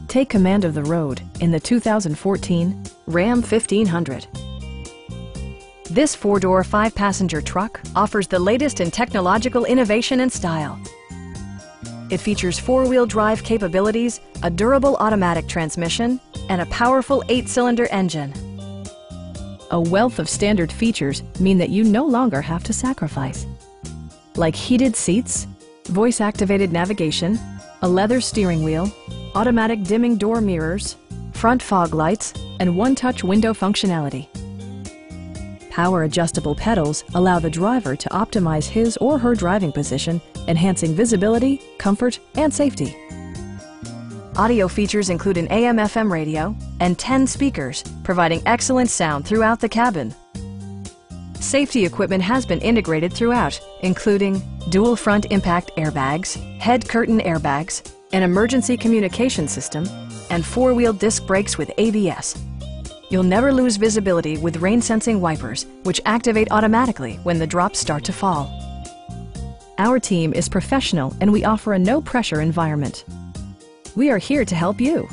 Take command of the road in the 2014 Ram 1500. This four-door, five-passenger truck offers the latest in technological innovation and style. It features four-wheel drive capabilities, a durable automatic transmission, and a powerful 8-cylinder engine. A wealth of standard features mean that you no longer have to sacrifice, like heated seats, voice-activated navigation, a leather steering wheel, automatic dimming door mirrors, front fog lights, and one-touch window functionality. Power adjustable pedals allow the driver to optimize his or her driving position, enhancing visibility, comfort, and safety. Audio features include an AM/FM radio and 10 speakers, providing excellent sound throughout the cabin. Safety equipment has been integrated throughout, including dual front impact airbags, head curtain airbags, an emergency communication system, and four-wheel disc brakes with ABS. You'll never lose visibility with rain-sensing wipers, which activate automatically when the drops start to fall. Our team is professional and we offer a no-pressure environment. We are here to help you.